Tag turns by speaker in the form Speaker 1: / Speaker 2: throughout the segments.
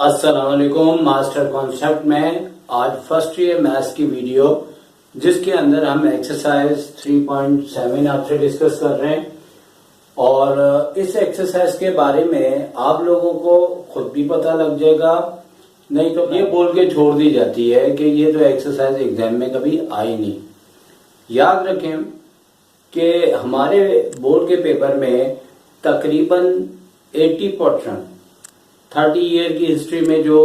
Speaker 1: अस्सलाम वालेकुम। Master concept में आज फर्स्ट ईयर मैथ्स की वीडियो जिसके अंदर हम एक्सरसाइज 3.7 आपसे डिस्कस कर रहे हैं और इस एक्सरसाइज के बारे में आप लोगों को खुद भी पता लग जाएगा, नहीं तो ये बोल के छोड़ दी जाती है कि ये तो एक्सरसाइज एग्जाम में कभी आई नहीं। याद रखें कि हमारे बोर्ड के पेपर में तकरीबन 80% 30 ईयर की हिस्ट्री में जो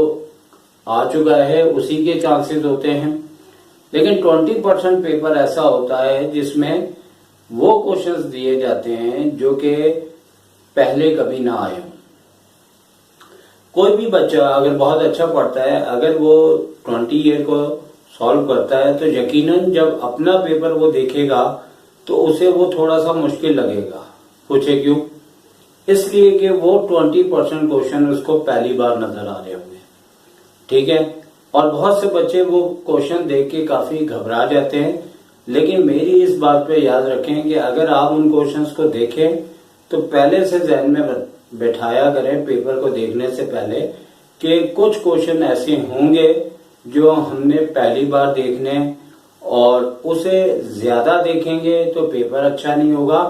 Speaker 1: आ चुका है उसी के चांसेस होते हैं, लेकिन 20% पेपर ऐसा होता है जिसमें वो क्वेश्चंस दिए जाते हैं जो कि पहले कभी ना आए हों। कोई भी बच्चा अगर बहुत अच्छा पढ़ता है, अगर वो 20 ईयर को सॉल्व करता है तो यकीनन जब अपना पेपर वो देखेगा तो उसे वो थोड़ा सा मुश्किल लगेगा। पूछे क्यों? इसलिए कि वो 20% क्वेश्चन उसको पहली बार नजर आ रहे होंगे, ठीक है। और बहुत से बच्चे वो क्वेश्चन देख के काफी घबरा जाते हैं, लेकिन मेरी इस बात पे याद रखें कि अगर आप उन क्वेश्चंस को देखें तो पहले से ज़हन में बैठाया करें पेपर को देखने से पहले कि कुछ क्वेश्चन ऐसे होंगे जो हमने पहली बार देखने और उसे ज्यादा देखेंगे तो पेपर अच्छा नहीं होगा।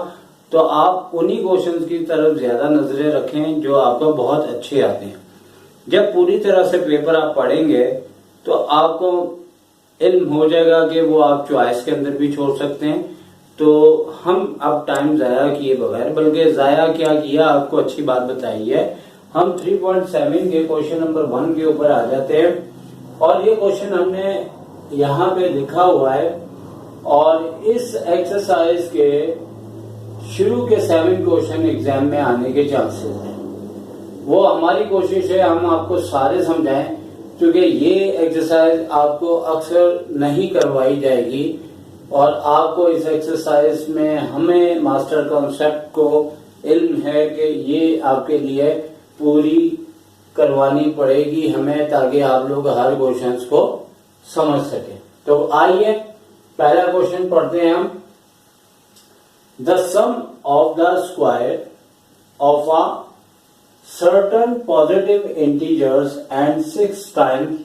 Speaker 1: तो आप उन्हीं क्वेश्चंस की तरफ ज्यादा नजरें रखें जो आपको बहुत अच्छे आते हैं। जब पूरी तरह से पेपर आप पढ़ेंगे तो आपको इल्म हो जाएगा कि वो आप चॉइस के अंदर भी छोड़ सकते हैं। तो हम अब टाइम जाया किए बगैर, बल्कि जाया क्या किया आपको अच्छी बात बताई है, हम 3.7 के क्वेश्चन नंबर 1 के ऊपर आ जाते हैं। और ये क्वेश्चन हमने यहाँ पे लिखा हुआ है और इस एक्सरसाइज के शुरू के 7 क्वेश्चन एग्जाम में आने के चांसेस हैं। वो हमारी कोशिश है हम आपको सारे समझाएं, क्योंकि ये एक्सरसाइज आपको अक्सर नहीं करवाई जाएगी और आपको इस एक्सरसाइज में हमें मास्टर कॉन्सेप्ट को इल्म है कि ये आपके लिए पूरी करवानी पड़ेगी हमें, ताकि आप लोग हर क्वेश्चन को समझ सके। तो आइए पहला क्वेश्चन पढ़ते हैं हम। The sum of the square of a certain positive integers and 6 times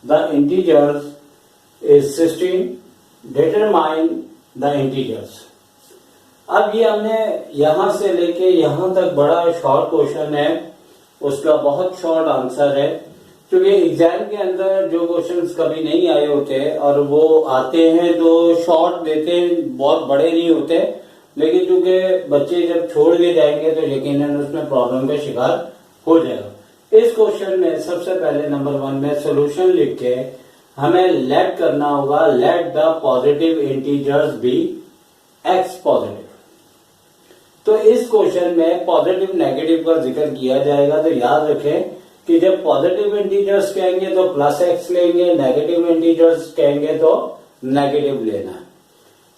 Speaker 1: the integers is 16. Determine the integers. अब ये हमने यहां से लेके यहां तक बड़ा शॉर्ट क्वेश्चन है, उसका बहुत शॉर्ट आंसर है, क्योंकि एग्जाम के अंदर जो क्वेश्चंस कभी नहीं आए होते और वो आते हैं तो शॉर्ट देते हैं, बहुत बड़े नहीं होते, लेकिन चूंकि बच्चे जब छोड़ के जाएंगे तो यकीनन उसमें प्रॉब्लम का शिकार हो जाएगा। इस क्वेश्चन में सबसे पहले नंबर 1 में सॉल्यूशन लिख के हमें लेट करना होगा, let the positive integers be x positive. तो इस क्वेश्चन में पॉजिटिव नेगेटिव का जिक्र किया जाएगा। तो याद रखें कि जब पॉजिटिव इंटीजर्स कहेंगे तो प्लस एक्स लेंगे, नेगेटिव इंटीजर्स कहेंगे तो नेगेटिव लेना है।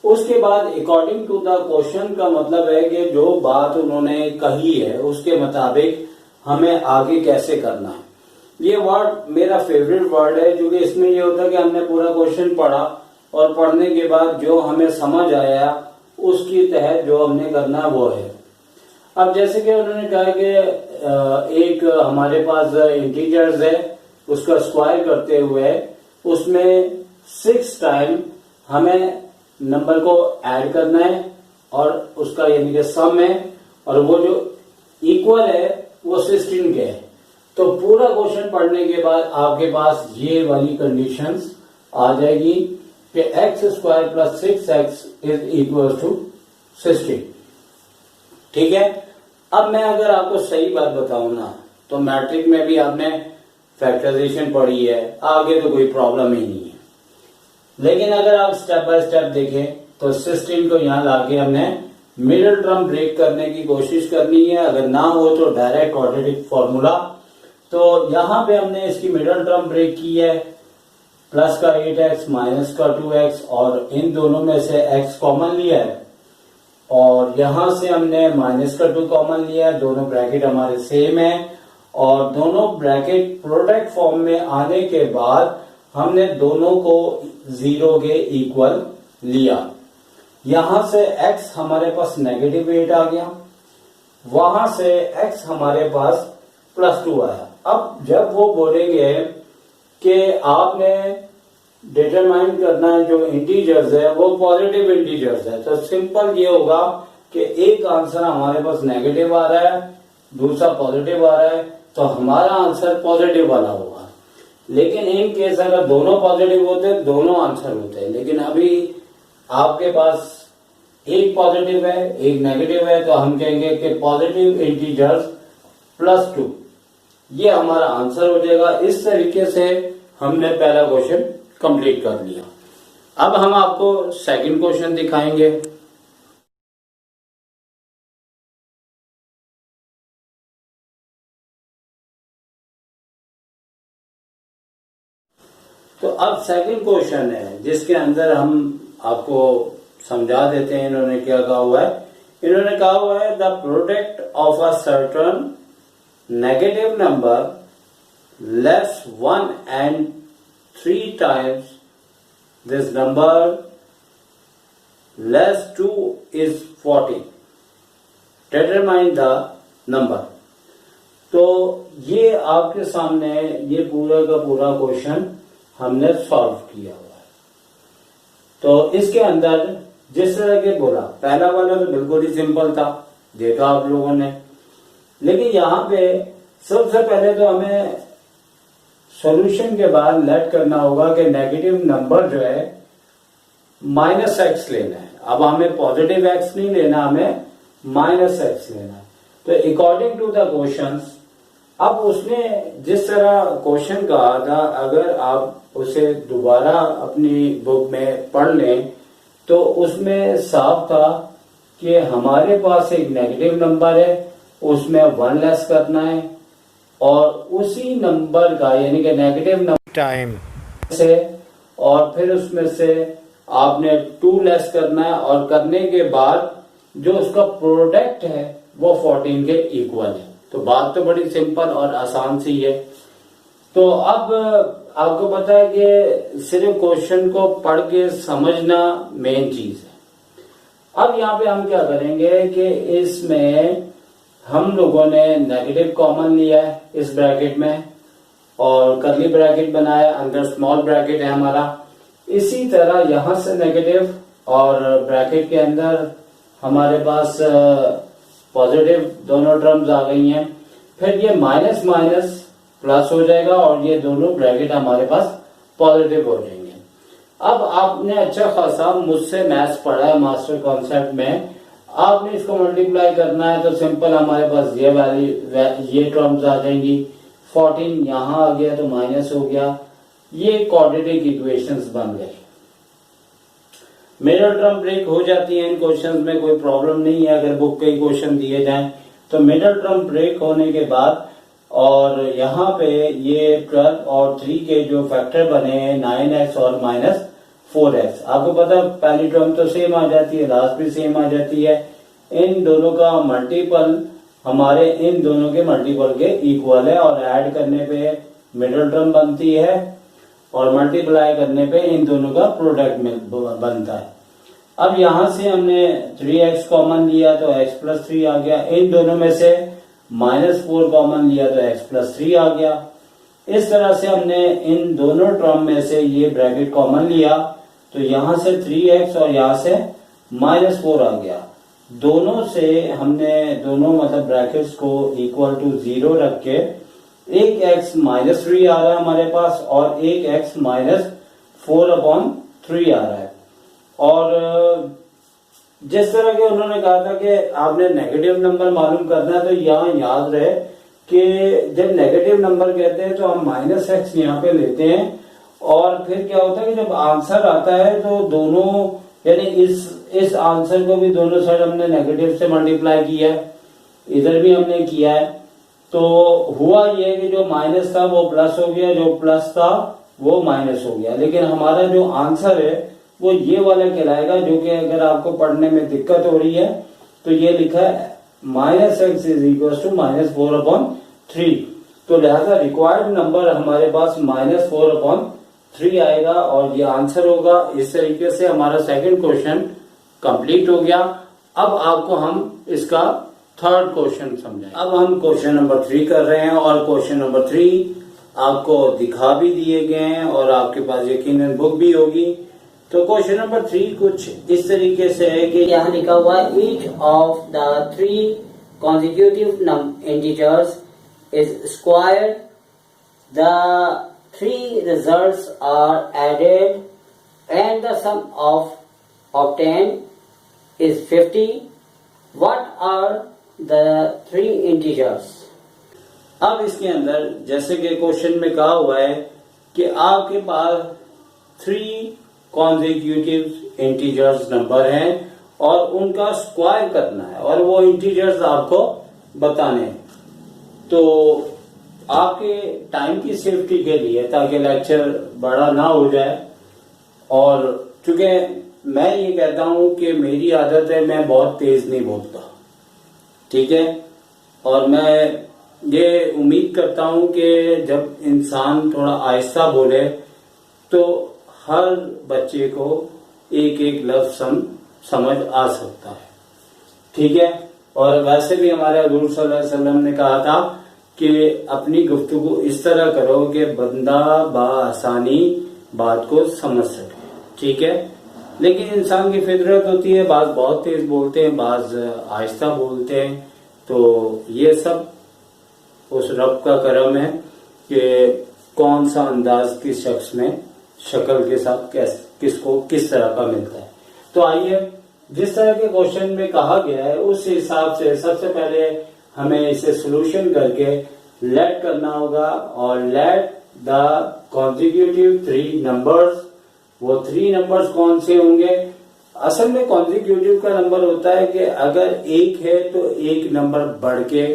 Speaker 1: उसके बाद अकॉर्डिंग टू द क्वेश्चन का मतलब है कि जो बात उन्होंने कही है उसके मुताबिक हमें आगे कैसे करना है। ये वर्ड मेरा फेवरेट वर्ड है, क्योंकि इसमें ये होता है कि हमने पूरा क्वेश्चन पढ़ा और पढ़ने के बाद जो हमें समझ आया उसकी तहत जो हमने करना वो है। अब जैसे कि उन्होंने कहा कि एक हमारे पास इंटीजर्स है, उसका स्क्वायर करते हुए उसमें 6 टाइम हमें नंबर को ऐड करना है और उसका यानी कि सम है, और वो जो इक्वल है वो 16 के है। तो पूरा क्वेश्चन पढ़ने के बाद आपके पास ये वाली कंडीशंस आ जाएगी कि x square plus 6x is equal to 16। ठीक है। अब मैं अगर आपको सही बात बताऊं ना, तो मैट्रिक में भी आपने फैक्टराइजेशन पढ़ी है, आगे तो कोई प्रॉब्लम ही नहीं है। लेकिन अगर आप स्टेप बाय स्टेप देखें तो 16 को यहाँ लाके हमने मिडिल टर्म ब्रेक करने की कोशिश करनी है। अगर ना हो तो डायरेक्ट क्वाड्रेटिक फॉर्मूला। तो यहाँ पे हमने इसकी मिडिल टर्म ब्रेक की है, प्लस का 8x माइनस का 2x, और इन दोनों में से x कॉमन लिया है और यहां से हमने माइनस का 2 कॉमन लिया है। दोनों ब्रैकेट हमारे सेम है और दोनों ब्रैकेट प्रोडक्ट फॉर्म में आने के बाद हमने दोनों को 0 के इक्वल लिया। यहां से x हमारे पास नेगेटिव 8 आ गया, वहां से x हमारे पास +2 आया। अब जब वो बोलेंगे कि आपने डिटरमाइन करना है जो इंटीजर्स है वो पॉजिटिव इंटीजर्स है, तो सिंपल ये होगा कि एक आंसर हमारे पास नेगेटिव आ रहा है, दूसरा पॉजिटिव आ रहा है, तो हमारा आंसर पॉजिटिव वाला होगा। लेकिन इन केस अगर दोनों पॉजिटिव होते हैं दोनों आंसर होते हैं, लेकिन अभी आपके पास एक पॉजिटिव है एक नेगेटिव है, तो हम कहेंगे कि पॉजिटिव इंटीजर्स +2, ये हमारा आंसर हो जाएगा। इस तरीके से हमने पहला क्वेश्चन कंप्लीट कर लिया। अब हम आपको सेकंड क्वेश्चन दिखाएंगे। तो अब सेकंड क्वेश्चन है जिसके अंदर हम आपको समझा देते हैं इन्होंने क्या कहा हुआ है। इन्होंने कहा हुआ है the product of a certain negative number less 1 and 3 times this number less 2 is 40, determine the number। तो ये आपके सामने ये पूरा का पूरा क्वेश्चन हमने सॉल्व किया हुआ है। तो इसके अंदर जिस तरह के बोला, पहला वाला तो बिल्कुल ही सिंपल था, देखा आप लोगों ने, लेकिन यहाँ पे सबसे पहले तो हमें सॉल्यूशन के बाद लेट करना होगा कि नेगेटिव नंबर जो है -x लेना है। अब हमें पॉजिटिव x नहीं लेना, हमें -x लेना है। तो अकॉर्डिंग टू द क्वेश्चंस, अब उसने जिस तरह क्वेश्चन कहा था अगर आप उसे दोबारा अपनी बुक में पढ़ लें तो उसमें साफ था कि हमारे पास एक नेगेटिव नंबर है, उसमें 1 लेस करना है और उसी नंबर का यानी कि नेगेटिव नंबर टाइम से और फिर उसमें से आपने 2 लेस करना है और करने के बाद जो उसका प्रोडक्ट है वो 14 के इक्वल है। तो बात तो बड़ी सिंपल और आसान सी है। तो अब आपको पता है कि सिर्फ क्वेश्चन को पढ़ के समझना मेन चीज है। अब यहाँ पे हम क्या करेंगे कि इसमें हम लोगों ने नेगेटिव कॉमन लिया है इस ब्रैकेट में और कर्ली ब्रैकेट बनाया, अंदर स्मॉल ब्रैकेट है हमारा। इसी तरह यहां से नेगेटिव और ब्रैकेट के अंदर हमारे पास पॉजिटिव दोनों टर्म्स आ गई हैं। फिर ये माइनस माइनस प्लस हो जाएगा और ये दोनों ब्रैकेट हमारे पास पॉजिटिव हो जाएंगे। अब आपने अच्छा खासा मुझसे मैथ्स पढ़ा है मास्टर कॉन्सेप्ट में, आपने इसको मल्टीप्लाई करना है तो सिंपल हमारे पास ये वैल्यू ये टर्म्स आ जाएंगी। 14 यहां आ गया तो माइनस हो गया, ये क्वाड्रेटिक इक्वेशंस बन गए। मिडल टर्म ब्रेक हो जाती है इन क्वेश्चंस में, कोई प्रॉब्लम नहीं है अगर बुक के क्वेश्चन दिए जाएं तो मिडल टर्म ब्रेक होने के बाद और यहाँ पे ये 12 और 3 के जो फैक्टर बने हैं 9x और -4x, आपको पता पहली टर्म तो सेम आ जाती है, लास्ट भी सेम आ जाती है। इन दोनों का मल्टीपल हमारे इन दोनों के मल्टीपल के इक्वल है और ऐड करने पे मिडिल टर्म बनती है और मल्टीप्लाई करने पे इन दोनों का प्रोडक्ट बनता है। अब यहां से हमने 3x कॉमन लिया तो x+3 आ गया, इन दोनों में से -4 कॉमन लिया तो x+3 आ गया। इस तरह से हमने इन दोनों टर्म में से ये ब्रैकेट कॉमन लिया तो यहां से 3x और यहां से -4 आ गया। दोनों से हमने दोनों मतलब ब्रैकेट्स को इक्वल टू 0 रख के एक x -3 आ रहा है हमारे पास और एक x -4/3 आ रहा है। और जिस तरह के उन्होंने कहा था कि आपने नेगेटिव नंबर मालूम करना है तो यहाँ याद रहे कि जब नेगेटिव नंबर कहते हैं तो हम -x यहाँ पे लेते हैं और फिर क्या होता है कि जब आंसर आता है तो दोनों यानी इस आंसर को भी दोनों साइड हमने नेगेटिव से मल्टीप्लाई किया है, इधर भी हमने किया है। तो हुआ ये कि जो माइनस था वो प्लस हो गया, जो प्लस था वो माइनस हो गया, लेकिन हमारा जो आंसर है वो ये वाला कहलाएगा जो कि अगर आपको पढ़ने में दिक्कत हो रही है तो ये लिखा है -x = -4/3। तो लिहाजा रिक्वायर्ड नंबर हमारे पास -4/3 आएगा और ये आंसर होगा। इस तरीके से हमारा सेकंड क्वेश्चन कंप्लीट हो गया। अब आपको हम इसका थर्ड क्वेश्चन समझें। अब हम क्वेश्चन नंबर 3 कर रहे हैं और क्वेश्चन नंबर 3 आपको दिखा भी दिए गए हैं और आपके पास यकीनन बुक भी होगी। तो क्वेश्चन नंबर 3 कुछ इस तरीके से है कि
Speaker 2: यहाँ लिखा हुआ है each of the 3 consecutive integers is squared. The 3 results are added and the sum of obtained is 50. What are the 3 integers?
Speaker 1: अब इसके अंदर जैसे कि क्वेश्चन में कहा हुआ है कि आपके पास 3 कॉन्जिक्यूटिव इंटीजर्स नंबर हैं और उनका स्क्वायर करना है और वो इंटीजर्स आपको बताने हैं। तो आपके टाइम की सेफ्टी के लिए, ताकि लेक्चर बड़ा ना हो जाए, और चूंकि मैं ये कहता हूं कि मेरी आदत है मैं बहुत तेज नहीं बोलता, ठीक है, और मैं ये उम्मीद करता हूं कि जब इंसान थोड़ा आहिस्ता बोले तो हर बच्चे को एक एक लफ्ज समझ आ सकता है, ठीक है। और वैसे भी हमारे हुजूर सल्लल्लाहु अलैहि वसल्लम ने कहा था कि अपनी गुफ्तगू इस तरह करो कि बंदा बआसानी बात को समझ सके, ठीक है। लेकिन इंसान की फितरत होती है, बाज बहुत तेज बोलते हैं, बाज आहिस्ता बोलते हैं। तो ये सब उस रब का करम है कि कौन सा अंदाज किस शख्स में शक्ल के साथ किसको किस तरह का मिलता है। तो आइए, जिस तरह के क्वेश्चन में कहा गया है उस हिसाब से सबसे पहले हमें इसे सॉल्यूशन करके लेट करना होगा। और लेट द कॉन्जिक्यूटिव 3 नंबर्स, वो 3 नंबर्स कौन से होंगे? असल में कॉन्जिक्यूटिव का नंबर होता है कि अगर 1 है तो 1 नंबर बढ़ के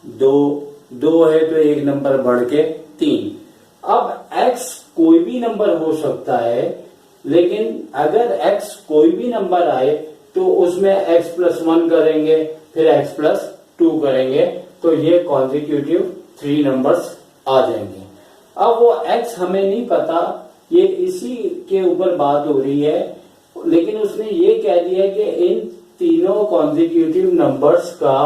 Speaker 1: 2 है तो 1 नंबर बढ़ के 3। अब x कोई भी नंबर हो सकता है, लेकिन अगर x कोई भी नंबर आए तो उसमें x प्लस 1 करेंगे, फिर x प्लस 2 करेंगे, तो ये कॉन्जिक्यूटिव 3 नंबर्स आ जाएंगे। अब वो x हमें नहीं पता, ये इसी के ऊपर बात हो रही है, लेकिन उसने ये कह दिया कि इन तीनों कॉन्जिक्यूटिव नंबर्स का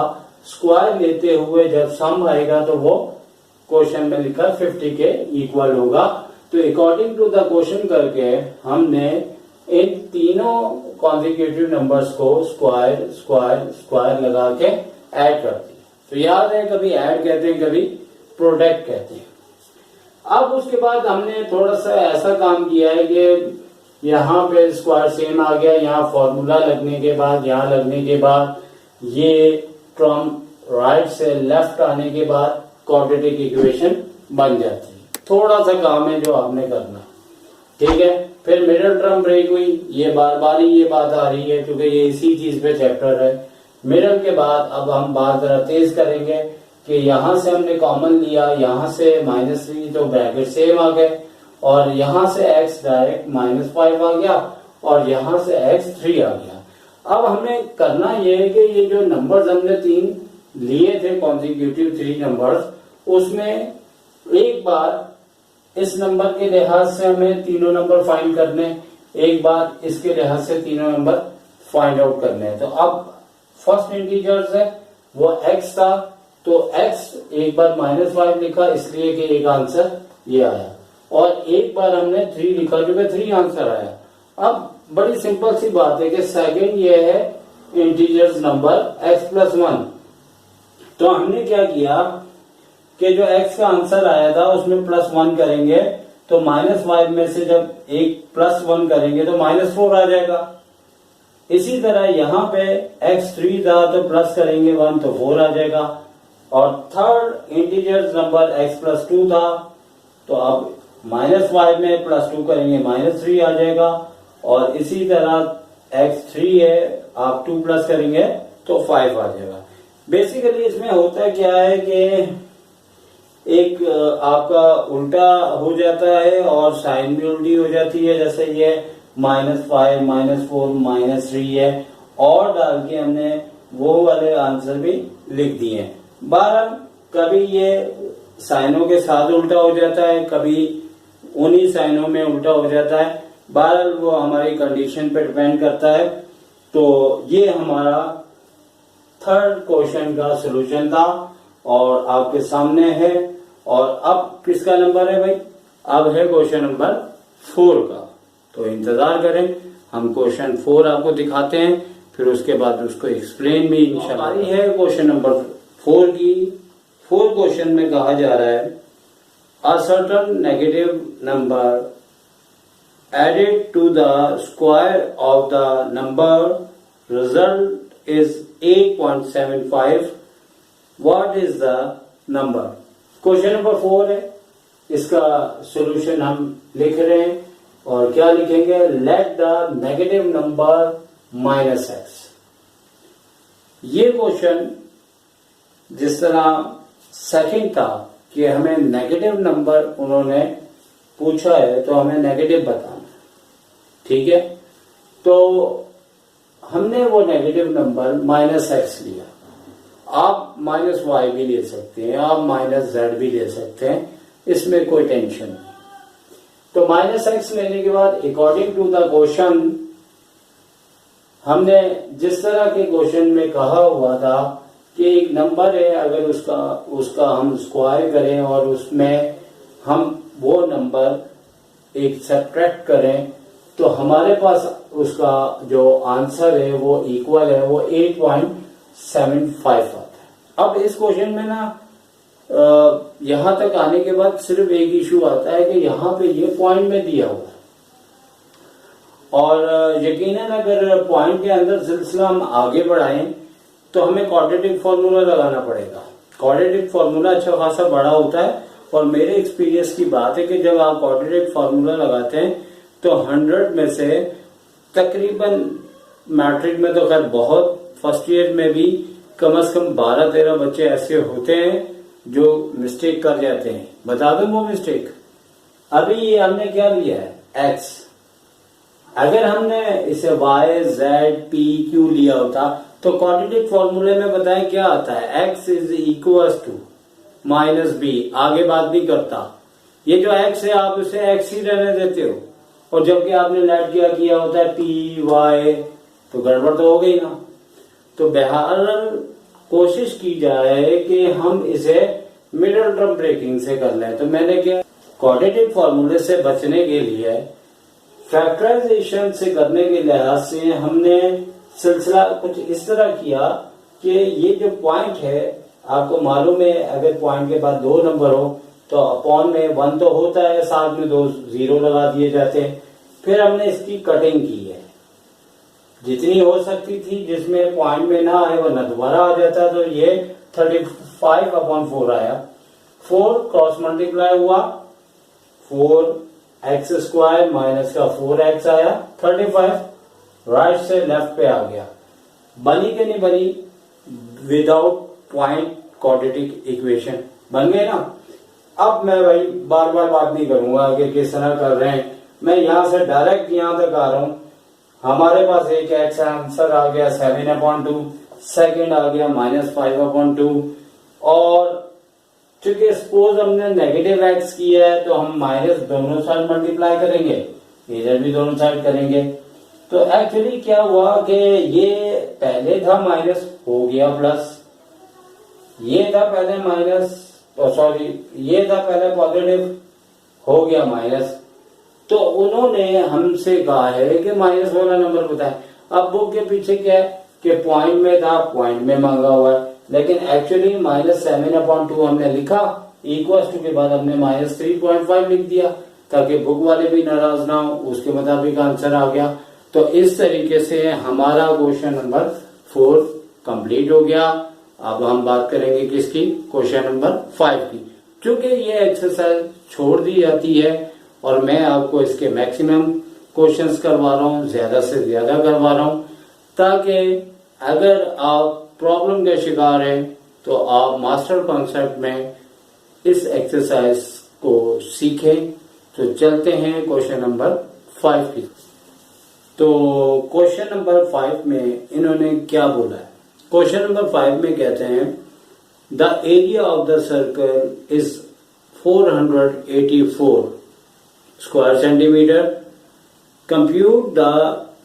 Speaker 1: स्क्वायर लेते हुए जब सम आएगा तो वो क्वेश्चन में लिखा 50 के इक्वल होगा। तो अकॉर्डिंग टू द क्वेश्चन करके हमने इन तीनों कॉन्जिक्यूटिव नंबर्स को स्क्वायर स्क्वायर स्क्वायर लगा के ऐड कर दिया। तो याद है, कभी ऐड कहते हैं, कभी प्रोडक्ट कहते हैं। अब उसके बाद हमने थोड़ा सा ऐसा काम किया है कि यहाँ पे स्क्वायर सेम आ गया, यहाँ फॉर्मूला लगने के बाद, यहाँ लगने के बाद, ये टर्म राइट से लेफ्ट आने के बाद क्वाड्रेटिक इक्वेशन बन जाती है। थोड़ा सा काम है जो आपने करना, ठीक है। फिर मिडिल टर्म ब्रेक हुई, ये बार बार ही ये बात आ रही है क्योंकि ये इसी चीज पे चैप्टर है। मिडिल के बाद अब हम बात जरा तेज करेंगे कि यहां से हमने कॉमन लिया, यहां से -3 तो ब्रैकेट सेम आ गए, और यहां से x डायरेक्ट -5 आ गया और यहां से x 3 आ गया। अब हमें करना ये है कि ये जो नंबर्स हमने 3 लिए थे कॉन्जिक्यूटिव 3 नंबर्स, उसमें एक बार इस नंबर के लिहाज से हमें तीनों नंबर फाइंड करने, एक बार इसके लिहाज से तीनों नंबर फाइंड आउट करने। तो अब फर्स्ट इंटीजर्स है वो x था, तो x एक बार -5 लिखा इसलिए कि एक आंसर ये आया, और एक बार हमने 3 लिखा जो कि 3 आंसर आया। अब बड़ी सिंपल सी बात है कि सेकंड ये है इंटीजर्स नंबर x प्लस 1। तो हमने क्या किया कि जो x का आंसर आया था उसमें +1 करेंगे, तो -5 में से जब एक +1 करेंगे तो -4 आ जाएगा। इसी तरह यहाँ पे x 3 था तो प्लस करेंगे 1 तो 4 आ जाएगा, और third integers number x plus 2 था, तो अब -5 में +2 करेंगे -3 आ जाएगा, और इसी तरह x 3 है, आप 2 प्लस करेंगे तो 5 आ जाएगा। बेसिकली इसमें होता क्या है कि एक आपका उल्टा हो जाता है और साइन भी उल्टी हो जाती है, जैसे ये -5 -4 -3 है, और डाल के हमने वो वाले आंसर भी लिख दिए। 12 कभी ये साइनों के साथ उल्टा हो जाता है, कभी उन्हीं साइनों में उल्टा हो जाता है। 12 वो हमारी कंडीशन पे डिपेंड करता है। तो ये हमारा थर्ड क्वेश्चन का सॉल्यूशन था और आपके सामने है। और अब किसका नंबर है भाई? अब है क्वेश्चन नंबर 4 का। तो इंतजार करें, हम क्वेश्चन 4 आपको दिखाते हैं, फिर उसके बाद उसको एक्सप्लेन भी इंशाल्लाह है। क्वेश्चन नंबर 4 की 4 क्वेश्चन में कहा जा रहा है a certain negative number added to the square of the number result is 8.75. What is the number? Question number 4 है, इसका सॉल्यूशन हम लिख रहे हैं और क्या लिखेंगे? Let the negative number minus x. ये क्वेश्चन जिस तरह सेकंड था कि हमें नेगेटिव नंबर उन्होंने पूछा है तो हमें नेगेटिव बताना, ठीक है। तो हमने वो नेगेटिव नंबर माइनस एक्स लिया। आप माइनस वाई भी ले सकते हैं, आप माइनस जेड भी ले सकते हैं, इसमें कोई टेंशन नहीं। तो माइनस एक्स लेने के बाद अकॉर्डिंग टू द क्वेश्चन, हमने जिस तरह के क्वेश्चन में कहा हुआ था कि एक नंबर है, अगर उसका हम स्क्वायर करें और उसमें हम वो नंबर एक सब्ट्रैक्ट करें तो हमारे पास उसका जो आंसर है वो इक्वल है, वो 8.75 आता है। अब इस क्वेश्चन में ना यहां तक आने के बाद सिर्फ एक इशू आता है कि यहाँ पे ये पॉइंट में दिया हुआ है और यकीनन अगर पॉइंट के अंदर सिलसिला हम आगे बढ़ाएं तो हमें क्वाड्रेटिक फॉर्मूला लगाना पड़ेगा। क्वाड्रेटिक फॉर्मूला अच्छा खासा बड़ा होता है और मेरे एक्सपीरियंस की बात है कि जब आप क्वाड्रेटिक फॉर्मूला लगाते हैं तो 100 में से तकरीबन, मैट्रिक में तो खैर बहुत, फर्स्ट ईयर में भी कम से कम 12-13 बच्चे ऐसे होते हैं जो मिस्टेक कर जाते हैं। बता दूं वो मिस्टेक? अभी ये हमने क्या लिया है? एक्स। अगर हमने इसे वाई जेड पी क्यू लिया होता तो क्वाड्रेटिक फॉर्मूले में बताएं क्या आता है? X is equal to minus b, आगे बात नहीं करता। ये जो एक्स है आप उसे एक्स ही रहने देते हो और जबकि आपने लेट किया होता है पी वाई, तो गड़बड़ तो हो गई ना। तो बहरहाल कोशिश की जाए कि हम इसे मिडिल टर्म ब्रेकिंग से कर लें। तो मैंने क्या, क्वाड्रेटिक फॉर्मूले से बचने के लिए, फैक्टराइजेशन से करने के लिहाज से हमने सिलसिला कुछ इस तरह किया कि ये जो पॉइंट है, आपको मालूम है अगर पॉइंट के बाद 2 नंबर हो तो अपॉन में 1 तो होता है, साथ में 2 जीरो लगा दिए जाते हैं। फिर हमने इसकी कटिंग की है, जितनी हो सकती थी, जिसमें पॉइंट में ना आए वरना दोबारा आ जाता, तो ये 35/4 आया। 4 क्रॉस मल्टीप्लाई हुआ, 4x स्क्वायर माइनस का 4x आया, 35 राइट से लेफ्ट पे आ गया। बनी कि नहीं बनी? विदाउट पॉइंट क्वाड्रेटिक इक्वेशन बन गए ना। अब मैं भाई बार बार बात नहीं करूंगा कि किस तरह कर रहे हैं, मैं यहां से डायरेक्ट यहां तक आ रहा हूं। हमारे पास एक एक्स आंसर आ गया 7/2, सेकेंड आ गया -5/2 और चूंकि सपोज हमने नेगेटिव एक्स किया है तो हम माइनस दोनों साइड मल्टीप्लाई करेंगे, इधर भी दोनों साइड करेंगे। तो एक्चुअली क्या हुआ कि ये पहले था माइनस, हो गया प्लस, ये था पहले माइनस, सॉरी ये था पहले पॉजिटिव, हो गया माइनस। तो उन्होंने हमसे कहा है कि माइनस वाला नंबर बताएं। अब बुक के पीछे क्या है कि पॉइंट में था, पॉइंट में मांगा हुआ है, लेकिन एक्चुअली -7/2 हमने लिखा, इक्वल टू के बाद हमने -3.5 लिख दिया ताकि बुक वाले भी नाराज ना हो, उसके मुताबिक आंसर आ गया। तो इस तरीके से हमारा क्वेश्चन नंबर 4 कंप्लीट हो गया। अब हम बात करेंगे किसकी? क्वेश्चन नंबर 5 की। चूंकि ये एक्सरसाइज छोड़ दी जाती है और मैं आपको इसके मैक्सिमम क्वेश्चंस करवा रहा हूँ, ज्यादा से ज्यादा करवा रहा हूँ, ताकि अगर आप प्रॉब्लम के शिकार हैं तो आप मास्टर कॉन्सेप्ट में इस एक्सरसाइज को सीखें। तो चलते हैं क्वेश्चन नंबर 5 की। तो क्वेश्चन नंबर 5 में इन्होंने क्या बोला है? क्वेश्चन नंबर 5 में कहते हैं the area of the circle is 484 square centimetre. Compute the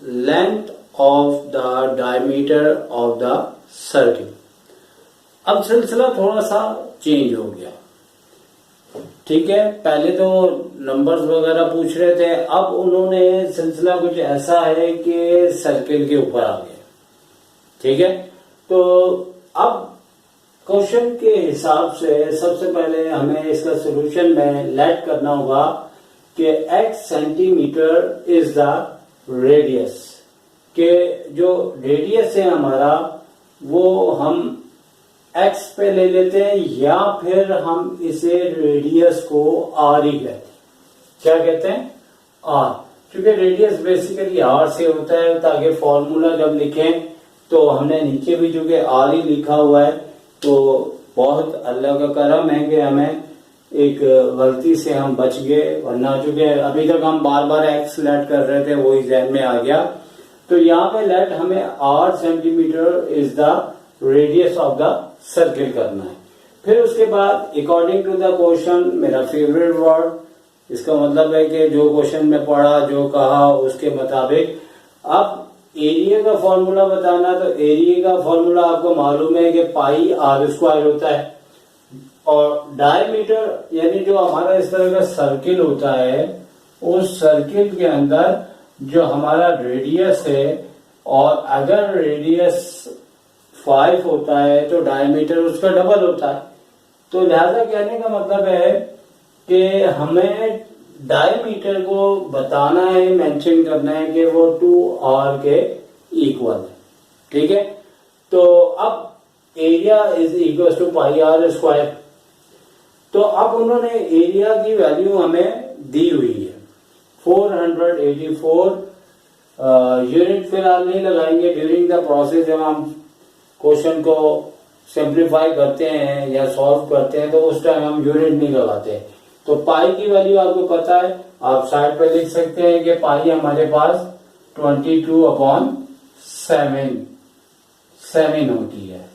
Speaker 1: length of the diameter of the circle. अब सिलसिला थोड़ा सा चेंज हो गया, ठीक है। पहले तो नंबर्स वगैरह पूछ रहे थे, अब उन्होंने सिलसिला कुछ ऐसा है कि सर्किल के ऊपर आ गए, ठीक है। तो अब क्वेश्चन के हिसाब से सबसे पहले हमें इसका सॉल्यूशन में लेट करना होगा कि x centimetre is the radius, के जो रेडियस है हमारा वो हम x पे ले लेते हैं, या फिर हम इसे रेडियस को r ही कहते हैं। क्या कहते हैं? r, क्योंकि रेडियस बेसिकली r से होता है, ताकि फॉर्मूला जब लिखें तो हमने नीचे भी चूंकि r ही लिखा हुआ है, तो बहुत अल्लाह का करम है कि हमें एक गलती से हम बच गए, वरना चूंकि अभी तक हम बार बार x लेट कर रहे थे, वही ज़हन में आ गया। तो यहाँ पे लेट हमें r centimetre is the radius of the circle करना है। फिर उसके बाद अकॉर्डिंग टू द क्वेश्चन, मेरा फेवरेट वर्ड, इसका मतलब है कि जो क्वेश्चन में पढ़ा, जो कहा, उसके मुताबिक अब एरिया का फॉर्मूला बताना। तो एरिया का फॉर्मूला आपको मालूम है कि पाई आर स्क्वायर होता है, और डायमीटर यानी जो हमारा इस तरह का सर्किल होता है, उस सर्किल के अंदर जो हमारा रेडियस है, और अगर रेडियस 5 होता है तो डायमीटर उसका डबल होता है। तो लिहाजा कहने का मतलब है कि हमें डायमीटर को बताना है, मेंशन करना है कि वो 2r के इक्वल है, ठीक है। तो अब area is equal to pi r square. तो अब उन्होंने एरिया की वैल्यू हमें दी हुई है 484 यूनिट। फिलहाल नहीं लगाएंगे, ड्यूरिंग द प्रोसेस जब हम क्वेश्चन को सिंप्लीफाई करते हैं या सॉल्व करते हैं तो उस टाइम हम यूनिट नहीं लगाते। तो पाई की वैल्यू आपको पता है, आप साइड पे लिख सकते हैं कि पाई हमारे पास 22/7 होती है।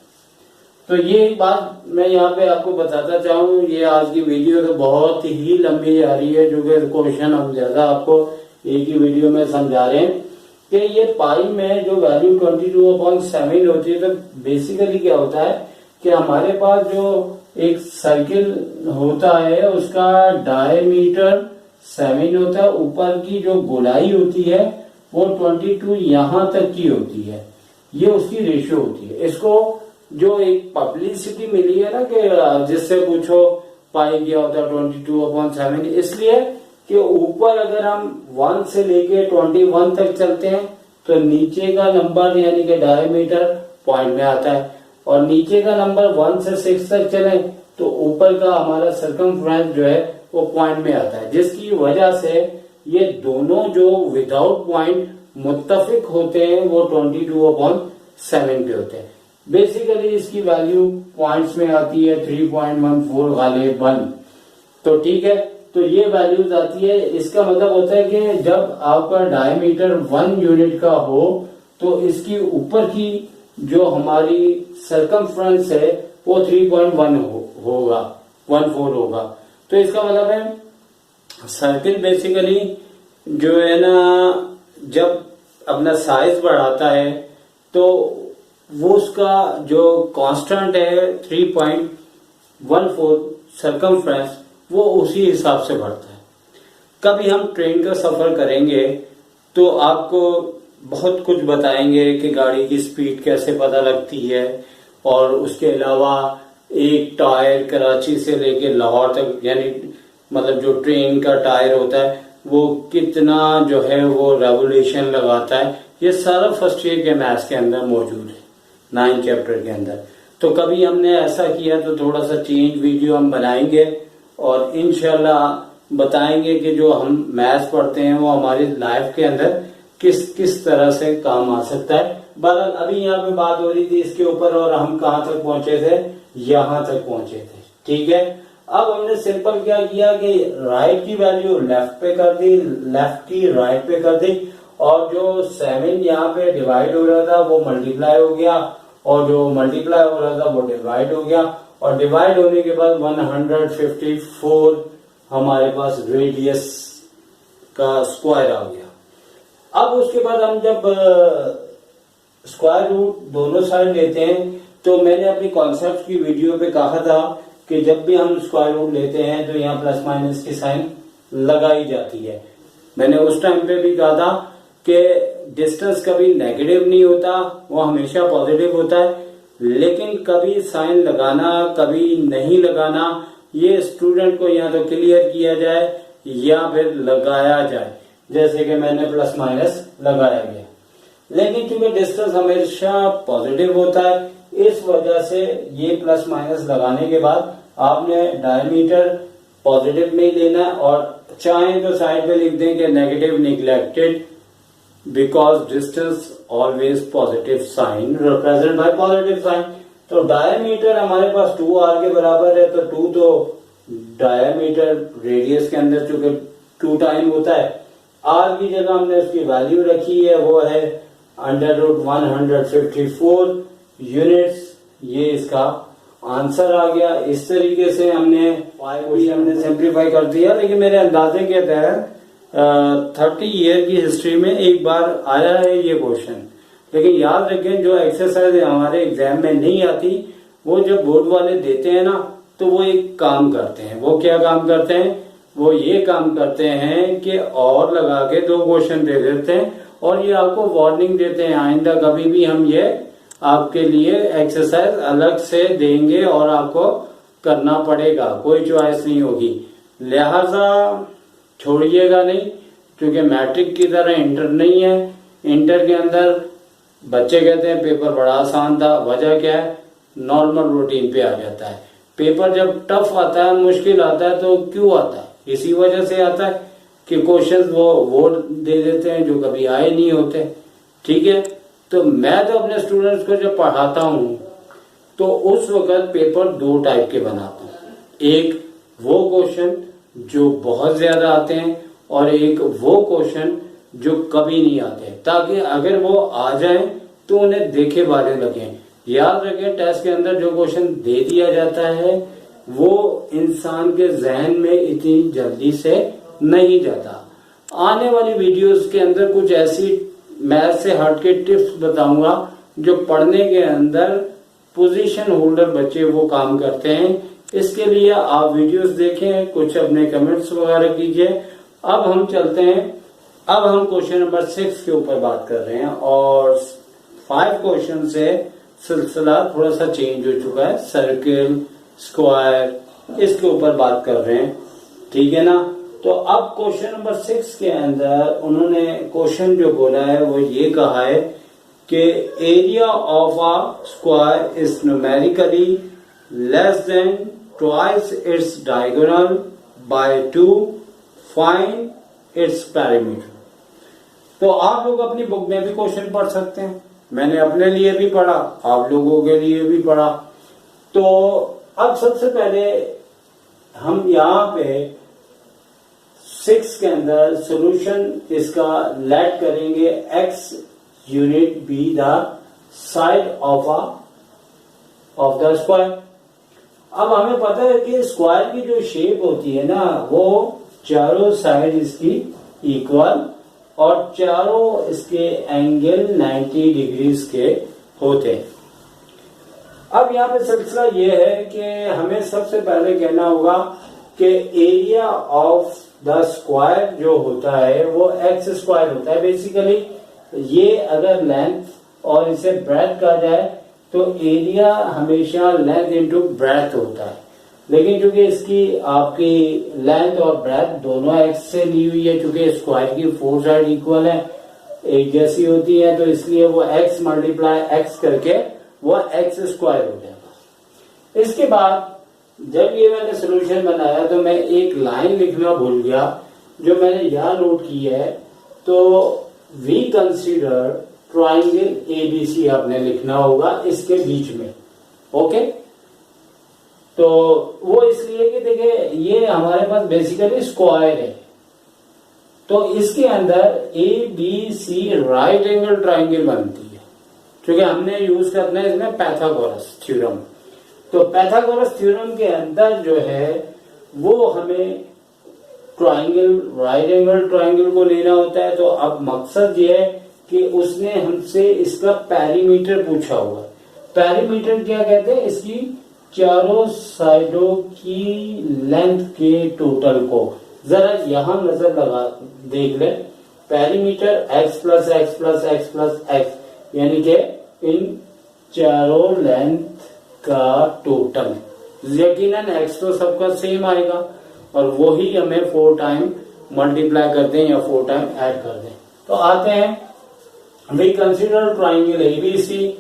Speaker 1: तो ये बात मैं यहाँ पे आपको बताता चाहूँ। ये आज की वीडियो तो बहुत ही लंबी जा रही है, जो कि क्वेश्चन हम ज्यादा आपको एक ही वीडियो में समझा रहे हैं कि ये पाई में जो वैल्यू 22/7 होती है, तो बेसिकली क्या होता है कि हमारे पास जो एक सर्किल होता है उसका डायमीटर 7 होता है, ऊपर की जो गोलाई होती है वो 22 यहां तक की होती है, ये उसकी रेशियो होती है। इसको जो एक पब्लिसिटी मिली है ना कि जिससे पूछो पाई क्या होता है 22/7, इसलिए कि ऊपर अगर हम 1 से लेके 21 तक चलते हैं तो नीचे का नंबर यानी कि डायमीटर पॉइंट में आता है, और नीचे का नंबर 1 से 6 तक चले तो ऊपर का हमारा सर्कमफ्रेंस जो है वो पॉइंट में आता है, जिसकी वजह से ये दोनों जो विदाउट पॉइंट मुत्तफिक होते हैं वो 22/7 पे होते हैं। बेसिकली इसकी वैल्यू पॉइंट्स में आती है 3.14 गालिबन। तो ठीक है, तो ये वैल्यूज आती है। इसका मतलब होता है कि जब आपका डायमीटर 1 यूनिट का हो तो इसकी ऊपर की जो हमारी सर्कमफ्रेंस है वो 3.1 होगा, 14 होगा। तो इसका मतलब है सर्किल बेसिकली जो है ना, जब अपना साइज बढ़ाता है तो वो उसका जो कांस्टेंट है 3.14 सर्कमफ्रेंस, वो उसी हिसाब से बढ़ता है। कभी हम ट्रेन का सफर करेंगे तो आपको बहुत कुछ बताएंगे कि गाड़ी की स्पीड कैसे पता लगती है, और उसके अलावा एक टायर कराची से लेके लाहौर तक, यानी मतलब जो ट्रेन का टायर होता है वो कितना जो है वो रेवोल्यूशन लगाता है, ये सारा फर्स्ट ईयर के मैथ्स के अंदर मौजूद है 9 चैप्टर के अंदर। तो कभी हमने ऐसा किया तो थोड़ा सा चेंज वीडियो हम बनाएंगे और इंशाल्लाह बताएंगे कि जो हम मैथ्स पढ़ते हैं वो हमारी लाइफ के अंदर किस किस तरह से काम आ सकता है। बहरहाल अभी यहाँ पे बात हो रही थी इसके ऊपर, और हम कहाँ तक पहुंचे थे, यहाँ तक पहुंचे थे, ठीक है। अब हमने सिंपल क्या किया कि राइट की वैल्यू लेफ्ट पे कर दी, लेफ्ट की राइट पे कर दी, और जो 7 यहाँ पे डिवाइड हो रहा था वो मल्टीप्लाई हो गया, और जो मल्टीप्लाई हो रहा था वो डिवाइड हो गया, और डिवाइड होने के बाद 154 हमारे पास रेडियस का स्क्वायर आ गया। अब उसके बाद हम जब स्क्वायर रूट दोनों साइड लेते हैं, तो मैंने अपनी कॉन्सेप्ट की वीडियो पे कहा था कि जब भी हम स्क्वायर रूट लेते हैं तो यहाँ प्लस माइनस की साइन लगाई जाती है। मैंने उस टाइम पे भी कहा था कि डिस्टेंस कभी नेगेटिव नहीं होता, वो हमेशा पॉजिटिव होता है, लेकिन कभी साइन लगाना कभी नहीं लगाना ये स्टूडेंट को या तो क्लियर किया जाए या फिर लगाया जाए, जैसे कि मैंने प्लस माइनस लगाया गया। लेकिन क्योंकि डिस्टेंस हमेशा पॉजिटिव होता है, इस वजह से ये प्लस माइनस लगाने के बाद आपने डायमीटर पॉजिटिव में ही लेना है, और चाहें तो साइड पे लिख दें कि negative neglected because distance always positive sign represent by positive sign. तो डायमीटर हमारे पास 2r के बराबर है, तो 2 तो डायमीटर रेडियस के अंदर चूंकि 2 टाइम होता है, r की जगह हमने उसकी वैल्यू रखी है, वो है √154 यूनिट्स। ये इसका आंसर आ गया। इस तरीके से हमने सिंप्लीफाई कर दिया, लेकिन मेरे अंदाजे के तहत 30 ईयर की हिस्ट्री में एक बार आया है ये क्वेश्चन। लेकिन याद रखें, जो एक्सरसाइज हमारे एग्जाम में नहीं आती, वो जब बोर्ड वाले देते हैं ना, तो वो एक काम करते हैं। वो क्या काम करते हैं? वो ये काम करते हैं कि और लगा के 2 क्वेश्चन दे देते हैं, और ये आपको वार्निंग देते हैं आइंदा कभी भी हम ये आपके लिए एक्सरसाइज अलग से देंगे और आपको करना पड़ेगा, कोई चॉइस नहीं होगी। लिहाजा छोड़िएगा नहीं, क्योंकि मैट्रिक की तरह इंटर नहीं है। इंटर के अंदर बच्चे कहते हैं पेपर बड़ा आसान था, वजह क्या है? नॉर्मल रूटीन पे आ जाता है। पेपर जब टफ आता है, मुश्किल आता है, तो क्यों आता है? इसी वजह से आता है कि क्वेश्चंस वो दे देते हैं जो कभी आए नहीं होते। ठीक है, तो मैं तो अपने स्टूडेंट्स को जब पढ़ाता हूँ तो उस वक्त पेपर 2 टाइप के बनाता हूँ। एक वो क्वेश्चन जो बहुत ज्यादा आते हैं, और एक वो क्वेश्चन जो कभी नहीं आते, ताकि अगर वो आ जाएं तो उन्हें देखे वाले लगे। याद रखें, टेस्ट के अंदर जो क्वेश्चन दे दिया जाता है वो इंसान के जहन में इतनी जल्दी से नहीं जाता। आने वाली वीडियोस के अंदर कुछ ऐसी मैथ से हट के टिप्स बताऊंगा जो पढ़ने के अंदर पोजीशन होल्डर बच्चे वो काम करते हैं। इसके लिए आप वीडियोस देखें, कुछ अपने कमेंट्स वगैरह कीजिए। अब हम चलते हैं, अब हम क्वेश्चन नंबर 6 के ऊपर बात कर रहे हैं, और 5 क्वेश्चन से सिलसिला थोड़ा सा चेंज हो चुका है। सर्किल, स्क्वायर, इसके ऊपर बात कर रहे हैं, ठीक है ना। तो अब क्वेश्चन नंबर 6 के अंदर उन्होंने क्वेश्चन जो बोला है वो ये कहा है कि area of a square is numerically less than twice its diagonal by 2, find its perimeter. तो आप लोग अपनी बुक में भी क्वेश्चन पढ़ सकते हैं, मैंने अपने लिए भी पढ़ा, आप लोगों के लिए भी पढ़ा। तो अब सबसे पहले हम यहाँ पे 6 के अंदर सॉल्यूशन इसका लेट करेंगे x unit be the side of the square. अब हमें पता है कि स्क्वायर की जो शेप होती है ना, वो चारों साइड इसकी इक्वल और चारों इसके एंगल 90 डिग्रीज के होते हैं। अब यहाँ पे सिलसिला ये है कि हमें सबसे पहले कहना होगा कि एरिया ऑफ द स्क्वायर जो होता है वो एक्स स्क्वायर होता है। बेसिकली ये अगर लेंथ और इसे ब्रेथ कहा जाए तो एरिया हमेशा लेंथ इनटू ब्रेथ होता है, लेकिन क्योंकि इसकी आपकी लेंथ और ब्रेथ दोनों एक्स से ली हुई है, क्योंकि स्क्वायर की 4 साइड इक्वल है, एक जैसी होती है, तो इसलिए वो x मल्टीप्लाई x करके वो एक्स स्क्वायर हो जाएगा। इसके बाद जब ये मैंने सोल्यूशन बनाया तो मैं एक लाइन लिखना भूल गया जो मैंने यहाँ नोट की है। तो वी कंसीडर ट्राइंगल एबीसी आपने लिखना होगा इसके बीच में, ओके। तो वो इसलिए कि देखिए ये हमारे पास बेसिकली स्क्वायर है, तो इसके अंदर A B C right angle triangle बनती है, क्योंकि हमने यूज करना है इसमें पैथागोरस थ्योरम। तो पैथागोरस थ्योरम के अंदर जो है वो हमें ट्राइंगल, राइट एंगल ट्राइंगल को लेना होता है। तो अब मकसद ये है कि उसने हमसे इसका पेरीमीटर पूछा हुआ। पेरीमीटर क्या कहते हैं? इसकी चारों साइडों की लेंथ के टोटल को। जरा यहां नजर लगा देख ले, perimeter x plus x plus x plus x, यानी कि इन चारों लेंथ का टोटल। यकीनन x तो सबका सेम आएगा और वही हमें 4 टाइम मल्टीप्लाई कर दें या 4 टाइम ऐड कर दें। तो आते हैं, we consider triangle ABC.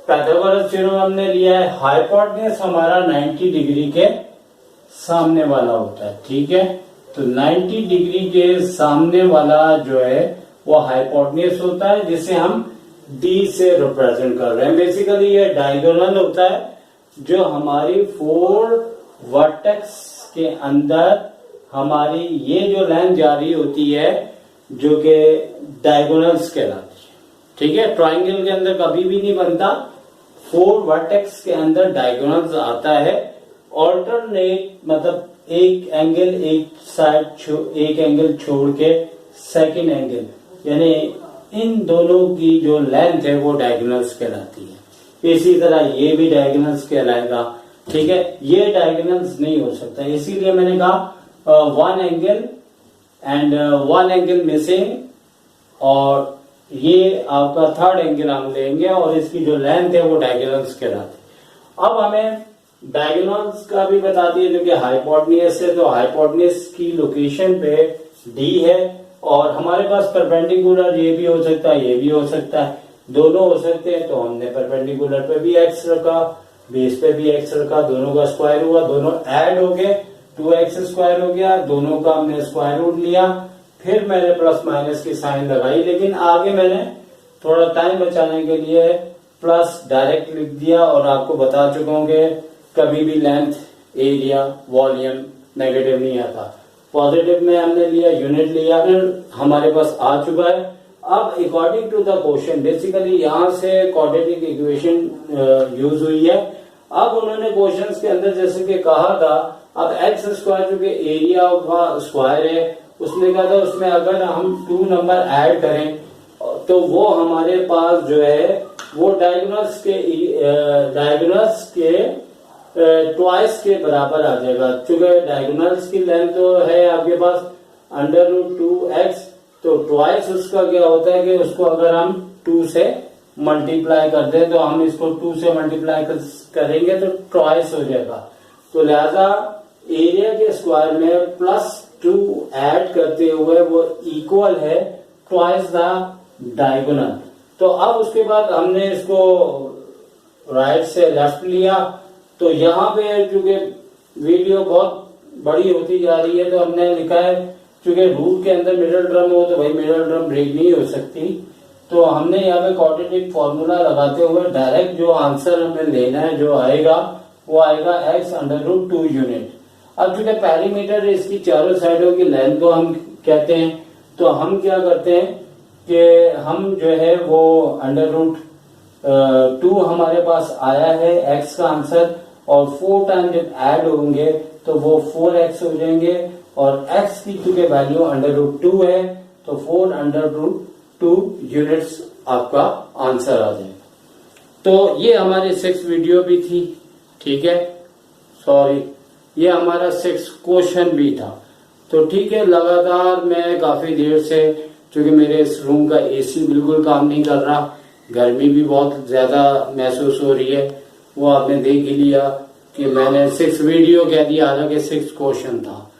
Speaker 1: Pythagoras theorem हमने लिया है, हाइपोटेन्यूज हमारा 90 डिग्री के सामने वाला होता है, ठीक है। तो 90 डिग्री के सामने वाला जो है वो हाइपोटेन्यूज होता है, जिसे हम D से रिप्रेजेंट कर रहे हैं। बेसिकली ये डायगोनल होता है जो हमारी 4 वर्टेक्स के अंदर हमारी ये जो लाइन जा रही होती है, जो कि डायगोनल्स कहलाती है, ठीक है। ट्राइंगल के अंदर कभी भी नहीं बनता, 4 वर्टेक्स के अंदर डायगोनल्स आता है। ऑल्टरनेट मतलब एक एंगल एक साइड एक एंगल छोड़ के सेकंड एंगल, यानी इन दोनों की जो लेंथ है वो डायगोनल्स कहलाती है। इसी तरह ये भी डायगोनल्स कहलाएगा, ठीक है। ये डायगोनल्स नहीं हो सकता, इसीलिए मैंने कहा 1 एंगल एंड 1 एंगल मिसिंग, और ये आपका 3rd एंगल हम लेंगे और इसकी जो लेंथ है वो डायगोनल्स कहलाती है। अब हमें डायगोनल्स का भी बता दिए जो कि हाइपोटेन्यूज है, तो हाइपोटेन्यूज की लोकेशन पे D है और हमारे पास परपेंडिकुलर ये भी हो सकता है, ये भी हो सकता है, दोनों हो सकते हैं। तो हमने परपेंडिकुलर पे भी x रखा, बेस पे भी x रखा, दोनों का स्क्वायर हुआ, दोनों ऐड हो गए, 2x स्क्वायर हो गया, दोनों का हमने स्क्वायर रूट लिया, फिर मैंने प्लस माइनस की साइन लगाई। लेकिन आगे मैंने थोड़ा टाइम बचाने के लिए प्लस डायरेक्ट लिख दिया और आपको बता चुका हूं कि कभी भी लेंथ, एरिया, वॉल्यूम नेगेटिव नहीं आता। पॉजिटिव में हमने लिया, यूनिट लिया, फिर हमारे पास आ चुका है। अब according to the question, basically यहां से क्वाड्रेटिक इक्वेशन यूज हुई है। अब उन्होंने क्वेश्चंस के अंदर जैसे कि कहा था, अब एक्स स्क्वायर जो कि एरिया का स्क्वायर है, उसने कहा था उसमें अगर हम 2 नंबर ऐड करें तो वो हमारे पास जो है वो डायगोनल्स के ट्वाइस के बराबर आ जाएगा। क्योंकि डायगोनल्स की लेंथ तो है आपके पास √2x, तो ट्वाइस उसका क्या होता है कि उसको अगर हम 2 से मल्टीप्लाई कर दें, तो हम इसको 2 से मल्टीप्लाई करेंगे तो ट्वाइस हो जाएगा। तो लिहाजा एरिया के स्क्वायर में +2 ऐड करते हुए वो इक्वल है ट्वाइस द डायगोनल। तो अब उसके बाद हमने इसको राइट से लेफ्ट लिया, तो यहाँ पे चूंकि वीडियो बहुत बड़ी होती जा रही है तो हमने लिखा है चूंकि रूट के अंदर मिडल टर्म हो तो भाई मिडल टर्म ब्रेक नहीं हो सकती, तो हमने यहाँ पे क्वाड्रेटिक फॉर्मूला लगाते हुए डायरेक्ट जो आंसर हमें लेना है जो आएगा वो आएगा x√2 यूनिट। अब चूंकि पेरीमीटर इसकी चारों साइडों की लेंथ को हम कहते हैं, तो हम क्या करते हैं कि हम जो है वो √2 हमारे पास आया है x का आंसर, और 4 टाइम जब ऐड होंगे तो वो 4x हो जाएंगे, और x की चूंकि वैल्यू √2 है तो 4√2 यूनिट्स आपका आंसर आ जाएगा। तो ये हमारी 6 वीडियो भी थी, ठीक है, सॉरी ये हमारा 6 क्वेश्चन भी था। तो ठीक है, लगातार मैं काफी देर से, क्योंकि मेरे इस रूम का एसी बिल्कुल काम नहीं कर रहा, गर्मी भी बहुत ज्यादा महसूस हो रही है, वो आपने देख ही लिया कि मैंने 6 वीडियो कह दिया, हालांकि 6 क्वेश्चन था।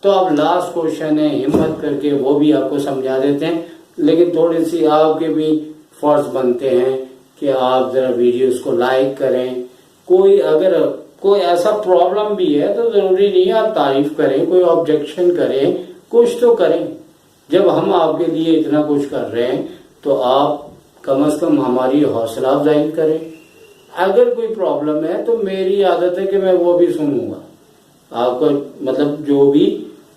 Speaker 1: तो अब लास्ट क्वेश्चन है, हिम्मत करके वो भी आपको समझा देते हैं, लेकिन थोड़ी सी आपके भी फर्ज बनते हैं कि आप जरा वीडियोस को लाइक करें। कोई अगर कोई ऐसा प्रॉब्लम भी है तो जरूरी नहीं है आप तारीफ करें, कोई ऑब्जेक्शन करें, कुछ तो करें। जब हम आपके लिए इतना कुछ कर रहे हैं तो आप कम से कम हमारी हौसला अफजाई करें। अगर कोई प्रॉब्लम है तो मेरी आदत है कि मैं वो भी सुनूंगा, आपको मतलब जो भी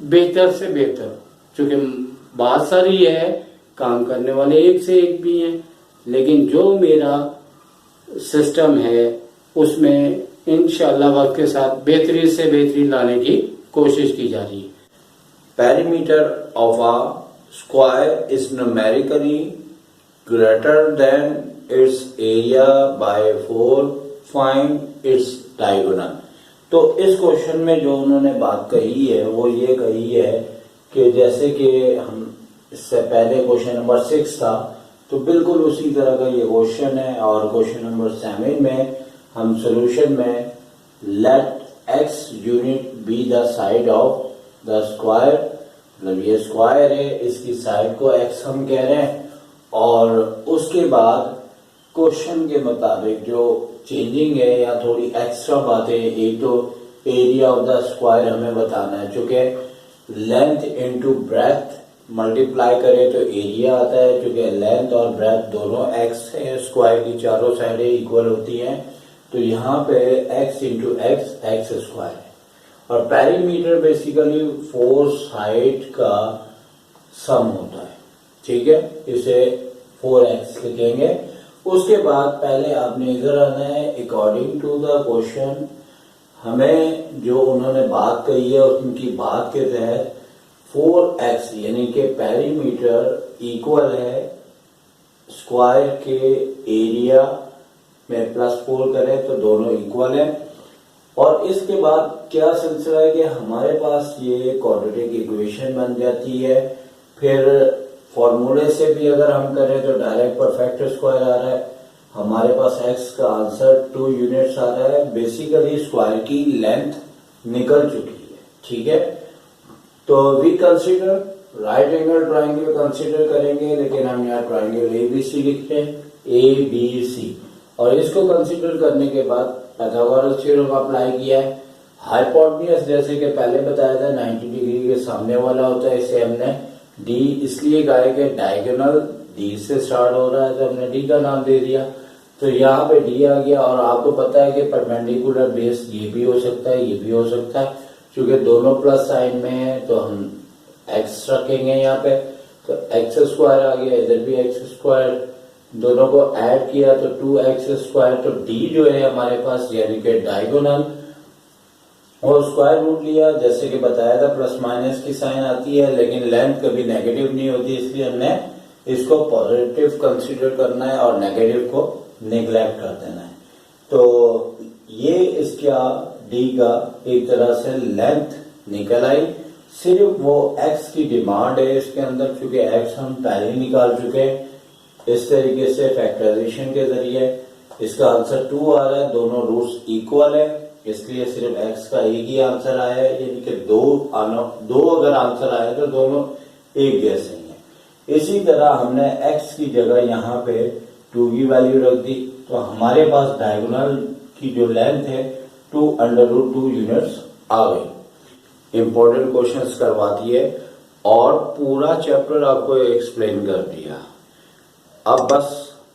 Speaker 1: बेहतर से बेहतर, क्योंकि बात सारी है, काम करने वाले एक से एक भी हैं, लेकिन जो मेरा सिस्टम है उसमें इंशाअल्लाह वक्त के साथ बेहतरी से बेहतरी लाने की कोशिश की जा रही है।
Speaker 3: Perimeter of a square is numerically
Speaker 1: greater than it's area bye 4, find its diagonal. तो इस क्वेश्चन में जो उन्होंने बात कही है वो ये कही है कि जैसे कि हम इससे पहले क्वेश्चन नंबर 6 था, तो बिल्कुल उसी तरह का ये क्वेश्चन है। और क्वेश्चन नंबर 7 में हम सोल्यूशन में let x unit be the side of the square, मतलब ये स्क्वायर है, इसकी साइड को एक्स हम कह रहे हैं। और उसके बाद क्वेश्चन के मुताबिक जो चेंजिंग है या थोड़ी एक्स्ट्रा बातें, एक तो एरिया ऑफ द स्क्वायर हमें बताना है, चूंकि लेंथ इनटू ब्रेथ मल्टीप्लाई करें तो एरिया आता है, क्योंकि लेंथ और ब्रेथ दोनों एक्स है, स्क्वायर की चारों साइडें इक्वल होती हैं, तो यहाँ पे x into x x square है। और पेरीमीटर बेसिकली 4 साइड का सम होता है, ठीक है, इसे 4x लिखेंगे। उसके बाद पहले आपने इधर आना है, अकॉर्डिंग टू द क्वेश्चन हमें जो उन्होंने बात कही है उनकी बात के तहत 4x यानी कि पेरीमीटर इक्वल है स्क्वायर के एरिया में +4 करें तो दोनों इक्वल है। और इसके बाद क्या सिलसिला है कि हमारे पास ये क्वाड्रेटिक इक्वेशन बन जाती है। फिर फॉर्मूले से भी अगर हम करें तो डायरेक्ट परफेक्ट स्क्वायर आ रहा है, हमारे पास x का आंसर 2 यूनिट्स आ रहा है। बेसिकली स्क्वायर की लेंथ निकल चुकी है, ठीक है। तो we consider right angle triangle consider करेंगे, लेकिन हम यहाँ ट्राइंगल ABC लिखते हैं, ABC। और इसको कंसीडर करने के बाद पाइथागोरस थ्योरम अप्लाई किया है। हाइपोटेन्यूज जैसे कि पहले बताया था 90 डिग्री के सामने वाला होता है, इसे हमने D इसलिए कहा है कि डायगोनल D से स्टार्ट हो रहा है, तो हमने D का नाम दे दिया। तो यहाँ पे D आ गया। और आपको पता है कि परपेंडिकुलर बेस ये भी हो सकता है, ये भी हो सकता है, क्योंकि दोनों प्लस साइन में है तो हम x रखेंगे यहाँ पे, तो एक्स स्क्वायर आ गया, इधर भी एक्स स्क्वायर, दोनों को ऐड किया तो 2x स्क्वायर। तो D जो है हमारे पास यानी कि डायगोनल, और स्क्वायर रूट लिया, जैसे कि बताया था प्लस माइनस की साइन आती है, लेकिन लेंथ कभी नेगेटिव नहीं होती, इसलिए हमने इसको पॉजिटिव कंसीडर करना है और नेगेटिव को नेग्लेक्ट कर देना है। तो ये इसका D का एक तरह से लेंथ निकल आई। सिर्फ वो x की डिमांड है इसके अंदर, क्योंकि x हम पहले ही निकाल चुके हैं इस तरीके से फैक्टराइजेशन के जरिए। इसका आंसर 2 आ रहा है, दोनों रूट्स इक्वल है, इसलिए सिर्फ x का एक ही आंसर आया है, यानी कि दो अगर आंसर आए तो दोनों एक जैसे ही है। इसी तरह हमने x की जगह यहाँ पे 2 की वैल्यू रख दी, तो हमारे पास डायगोनल की जो लेंथ है 2√2 यूनिट्स आ गई। इंपॉर्टेंट क्वेश्चंस करवा दिए और पूरा चैप्टर आपको एक्सप्लेन कर दिया। अब बस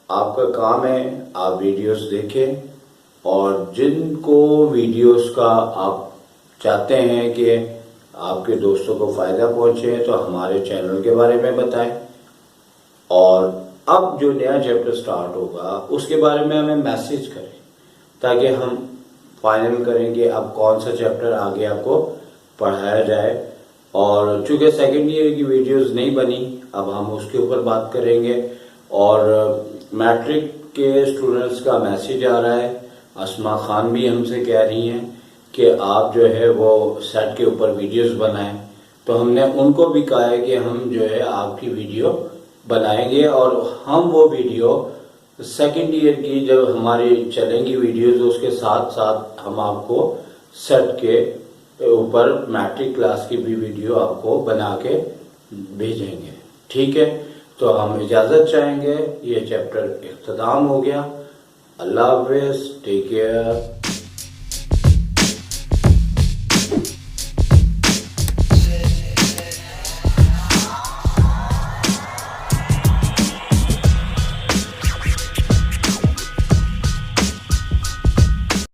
Speaker 1: आपका काम है आप वीडियोस देखें, और जिनको वीडियोस का आप चाहते हैं कि आपके दोस्तों को फायदा पहुंचे तो हमारे चैनल के बारे में बताएं। और अब जो नया चैप्टर स्टार्ट होगा उसके बारे में हमें मैसेज करें, ताकि हम फाइनल करें कि अब कौन सा चैप्टर आगे आपको पढ़ाया जाए। और चूंकि सेकेंड ईयर की वीडियोस नहीं बनी, अब हम उसके ऊपर बात करेंगे। और मैट्रिक के स्टूडेंट्स का मैसेज आ रहा है, अस्मा खान भी हमसे कह रही हैं कि आप जो है वो सेट के ऊपर वीडियोस बनाएं, तो हमने उनको भी कहा है कि हम जो है आपकी वीडियो बनाएंगे। और हम वो वीडियो सेकेंड ईयर की जब हमारी चलेंगी वीडियोस, उसके साथ साथ हम आपको सेट के ऊपर मैट्रिक क्लास की भी वीडियो आपको बना के भेजेंगे, ठीक है। तो हम इजाजत चाहेंगे, ये चैप्टर इख्तिताम हो गया। अल्लाह हाफिज़, टेक केयर।